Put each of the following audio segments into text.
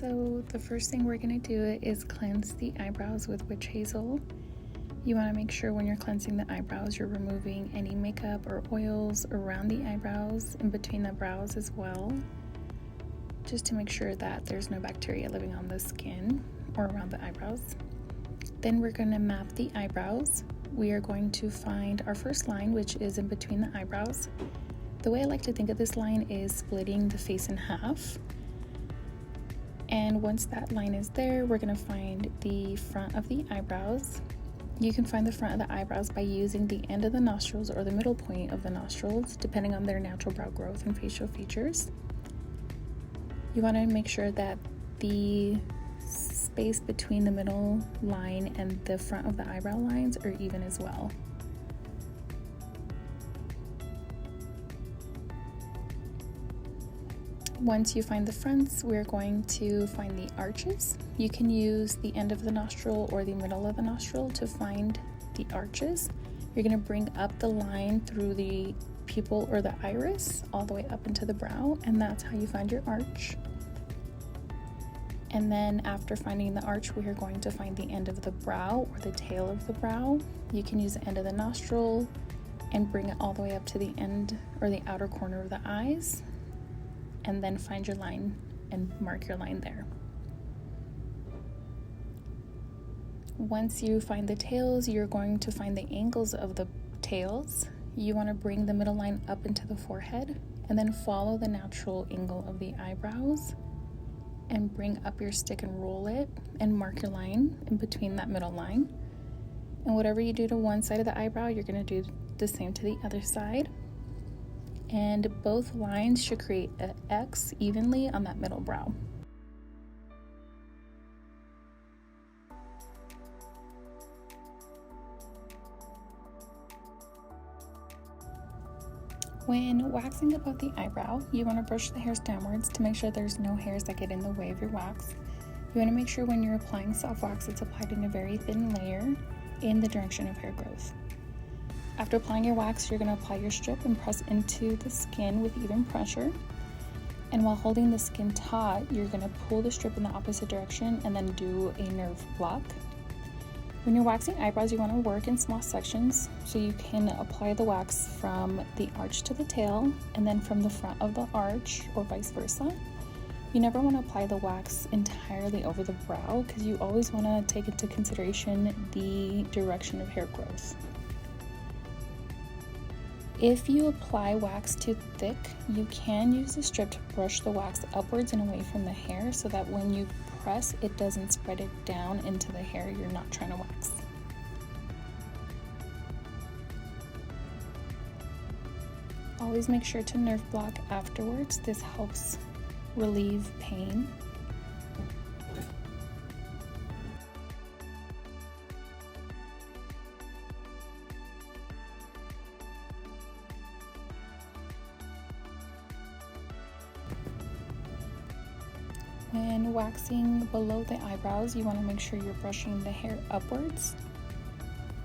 So the first thing we're going to do is cleanse the eyebrows with witch hazel. You want to make sure when you're cleansing the eyebrows, you're removing any makeup or oils around the eyebrows and between the brows as well, just to make sure that there's no bacteria living on the skin or around the eyebrows. Then we're going to map the eyebrows. We are going to find our first line, which is in between the eyebrows. The way I like to think of this line is splitting the face in half. And once that line is there, we're going to find the front of the eyebrows. You can find the front of the eyebrows by using the end of the nostrils or the middle point of the nostrils, depending on their natural brow growth and facial features. You want to make sure that the space between the middle line and the front of the eyebrow lines are even as well. Once you find the fronts, we're going to find the arches. You can use the end of the nostril or the middle of the nostril to find the arches. You're going to bring up the line through the pupil or the iris all the way up into the brow, and that's how you find your arch. And then after finding the arch, we are going to find the end of the brow or the tail of the brow. You can use the end of the nostril and bring it all the way up to the end or the outer corner of the eyes, and then find your line and mark your line there. Once you find the tails, you're going to find the angles of the tails. You want to bring the middle line up into the forehead and then follow the natural angle of the eyebrows and bring up your stick and roll it and mark your line in between that middle line. And whatever you do to one side of the eyebrow, you're going to do the same to the other side. And both lines should create an X evenly on that middle brow. When waxing above the eyebrow, you want to brush the hairs downwards to make sure there's no hairs that get in the way of your wax. You want to make sure when you're applying soft wax, it's applied in a very thin layer in the direction of hair growth. After applying your wax, you're going to apply your strip and press into the skin with even pressure. And while holding the skin taut, you're going to pull the strip in the opposite direction and then do a nerve block. When you're waxing eyebrows, you want to work in small sections so you can apply the wax from the arch to the tail and then from the front of the arch or vice versa. You never want to apply the wax entirely over the brow because you always want to take into consideration the direction of hair growth. If you apply wax too thick, you can use the strip to brush the wax upwards and away from the hair so that when you press, it doesn't spread it down into the hair you're not trying to wax. Always make sure to nerve block afterwards. This helps relieve pain. When waxing below the eyebrows, you want to make sure you're brushing the hair upwards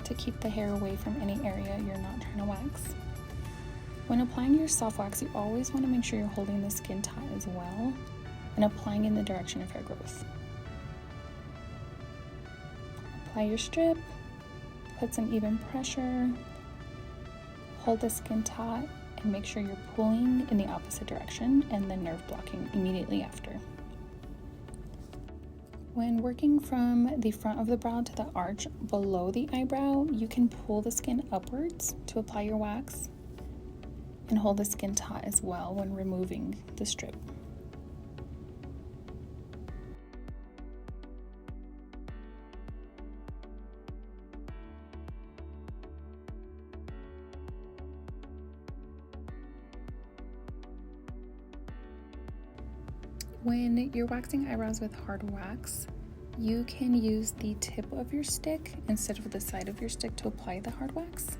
to keep the hair away from any area you're not trying to wax. When applying your soft wax, you always want to make sure you're holding the skin taut as well and applying in the direction of hair growth. Apply your strip, put some even pressure, hold the skin taut, and make sure you're pulling in the opposite direction and then nerve blocking immediately after. When working from the front of the brow to the arch below the eyebrow, you can pull the skin upwards to apply your wax and hold the skin taut as well when removing the strip. When you're waxing eyebrows with hard wax, you can use the tip of your stick instead of the side of your stick to apply the hard wax.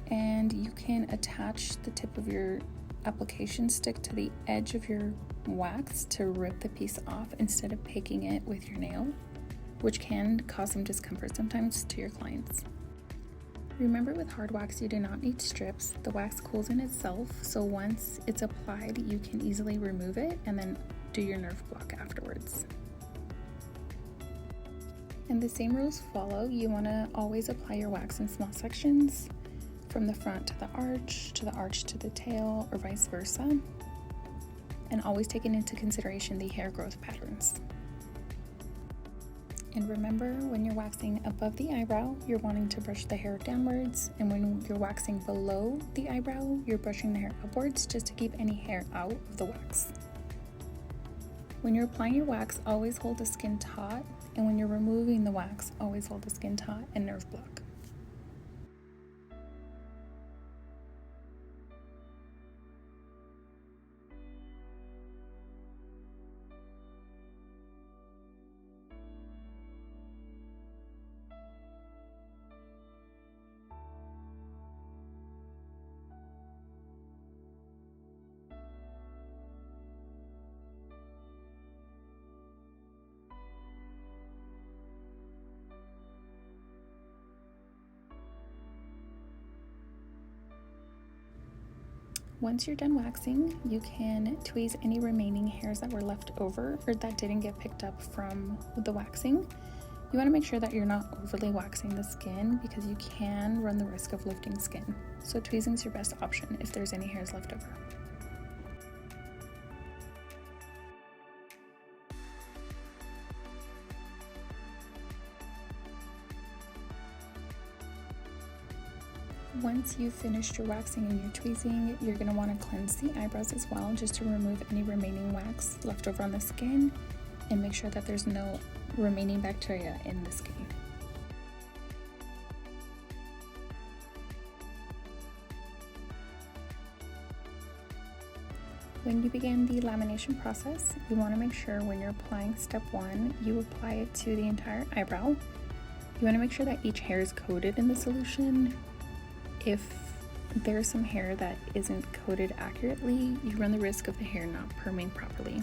And you can attach the tip of your application stick to the edge of your wax to rip the piece off instead of picking it with your nail, which can cause some discomfort sometimes to your clients. Remember, with hard wax, you do not need strips. The wax cools in itself, so once it's applied, you can easily remove it and then do your nerve block afterwards. And the same rules follow. You want to always apply your wax in small sections, from the front to the arch to the tail, or vice versa, and always taking into consideration the hair growth patterns. And remember, when you're waxing above the eyebrow, you're wanting to brush the hair downwards, and when you're waxing below the eyebrow, you're brushing the hair upwards just to keep any hair out of the wax. When you're applying your wax, always hold the skin taut, and when you're removing the wax, always hold the skin taut and nerve block. Once you're done waxing, you can tweeze any remaining hairs that were left over or that didn't get picked up from the waxing. You want to make sure that you're not overly waxing the skin because you can run the risk of lifting skin. So tweezing is your best option if there's any hairs left over. Once you've finished your waxing and your tweezing, you're going to want to cleanse the eyebrows as well, just to remove any remaining wax left over on the skin and make sure that there's no remaining bacteria in the skin. When you begin the lamination process, you want to make sure when you're applying step 1, you apply it to the entire eyebrow. You want to make sure that each hair is coated in the solution. If there's some hair that isn't coated accurately, you run the risk of the hair not perming properly.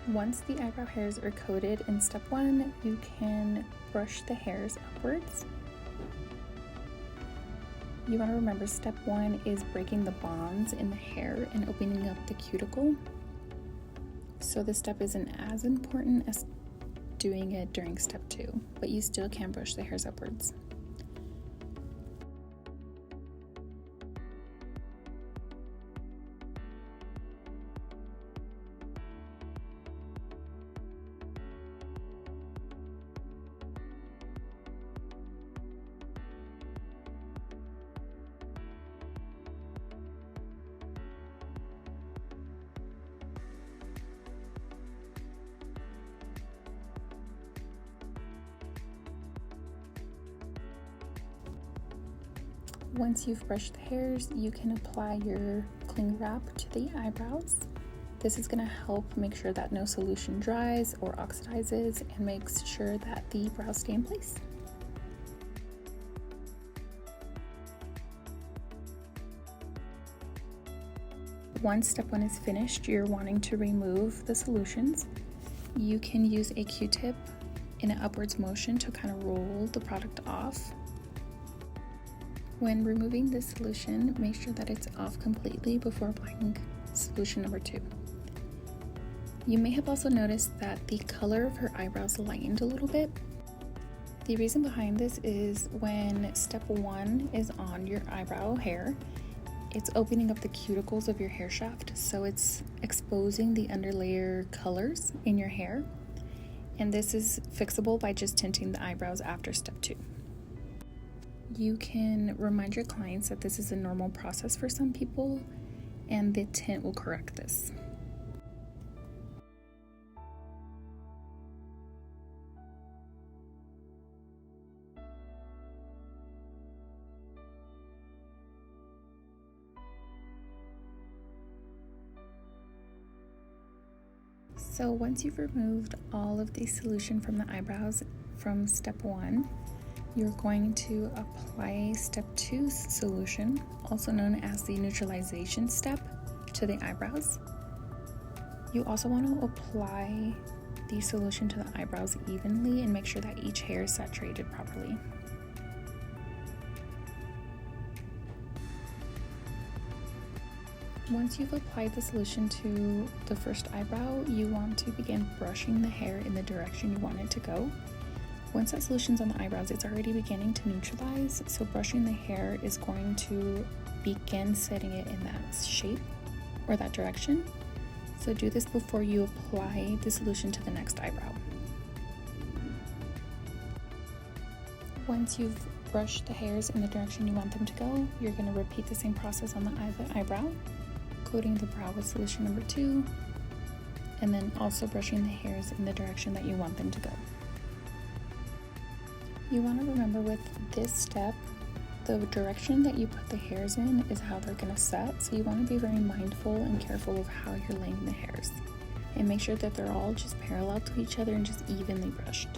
Once the eyebrow hairs are coated in step 1, you can brush the hairs upwards. You want to remember step 1 is breaking the bonds in the hair and opening up the cuticle. So this step isn't as important as doing it during step 2, but you still can brush the hairs upwards. Once you've brushed the hairs, you can apply your cling wrap to the eyebrows. This is going to help make sure that no solution dries or oxidizes and makes sure that the brows stay in place. Once step 1 is finished, you're wanting to remove the solutions. You can use a Q-tip in an upwards motion to kind of roll the product off. When removing this solution, make sure that it's off completely before applying solution number 2. You may have also noticed that the color of her eyebrows lightened a little bit. The reason behind this is when step 1 is on your eyebrow hair, it's opening up the cuticles of your hair shaft, so it's exposing the underlayer colors in your hair. And this is fixable by just tinting the eyebrows after step 2. You can remind your clients that this is a normal process for some people, and the tint will correct this. So once you've removed all of the solution from the eyebrows from step 1, you're going to apply step 2's solution, also known as the neutralization step, to the eyebrows. You also want to apply the solution to the eyebrows evenly and make sure that each hair is saturated properly. Once you've applied the solution to the first eyebrow, you want to begin brushing the hair in the direction you want it to go. Once that solution's on the eyebrows, it's already beginning to neutralize, so brushing the hair is going to begin setting it in that shape or that direction. So do this before you apply the solution to the next eyebrow. Once you've brushed the hairs in the direction you want them to go, you're going to repeat the same process on the other eyebrow, coating the brow with solution number 2, and then also brushing the hairs in the direction that you want them to go. You want to remember with this step, the direction that you put the hairs in is how they're going to set, so you want to be very mindful and careful of how you're laying the hairs. And make sure that they're all just parallel to each other and just evenly brushed.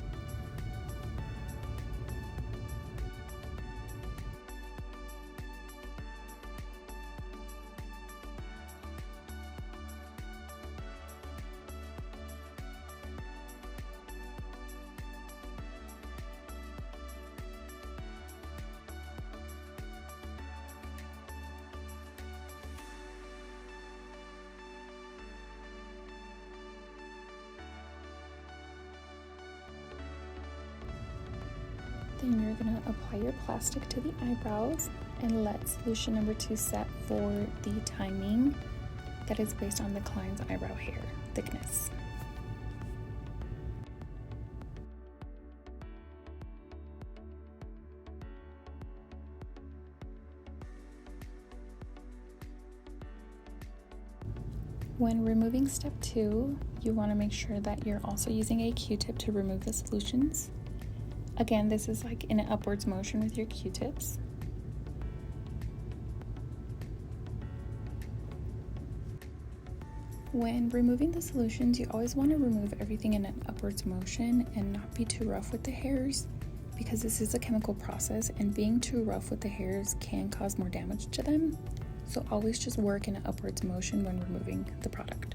Then you're going to apply your plastic to the eyebrows and let solution number 2 set for the timing that is based on the client's eyebrow hair thickness. When removing step 2, you want to make sure that you're also using a Q-tip to remove the solutions. Again, this is like in an upwards motion with your Q-tips. When removing the solutions, you always want to remove everything in an upwards motion and not be too rough with the hairs, because this is a chemical process and being too rough with the hairs can cause more damage to them. So always just work in an upwards motion when removing the product.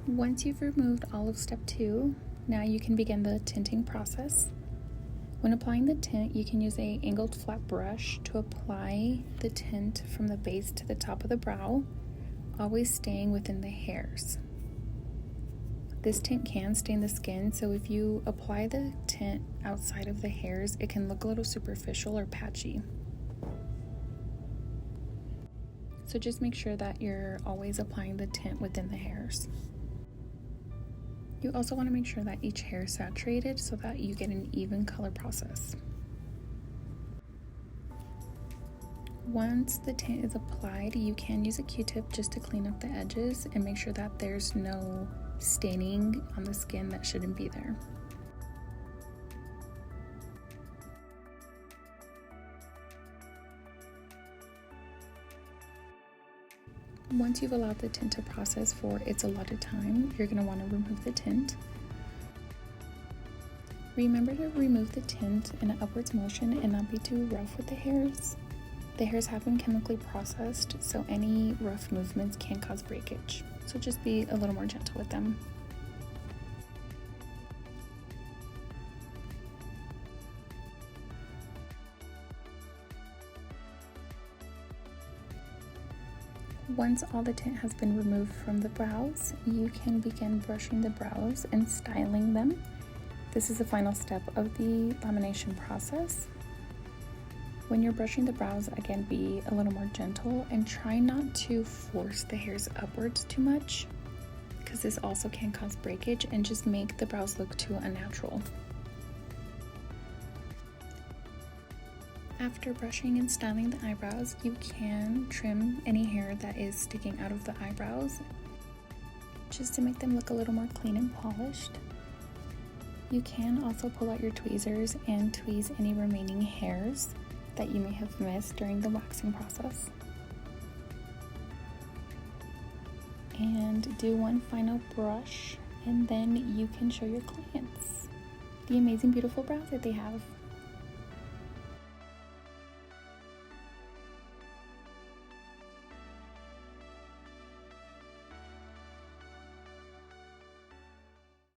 Once you've removed all of step 2, now you can begin the tinting process. When applying the tint, you can use a angled flat brush to apply the tint from the base to the top of the brow, always staying within the hairs. This tint can stain the skin, so if you apply the tint outside of the hairs, it can look a little superficial or patchy. So just make sure that you're always applying the tint within the hairs. You also want to make sure that each hair is saturated so that you get an even color process. Once the tint is applied, you can use a Q-tip just to clean up the edges and make sure that there's no staining on the skin that shouldn't be there. Once you've allowed the tint to process for its allotted time, you're going to want to remove the tint. Remember to remove the tint in an upwards motion and not be too rough with the hairs. The hairs have been chemically processed, so any rough movements can cause breakage. So just be a little more gentle with them. Once all the tint has been removed from the brows, you can begin brushing the brows and styling them. This is the final step of the lamination process. When you're brushing the brows, again, be a little more gentle and try not to force the hairs upwards too much, because this also can cause breakage and just make the brows look too unnatural. After brushing and styling the eyebrows, you can trim any hair that is sticking out of the eyebrows just to make them look a little more clean and polished. You can also pull out your tweezers and tweeze any remaining hairs that you may have missed during the waxing process. And do one final brush, and then you can show your clients the amazing, beautiful brows that they have.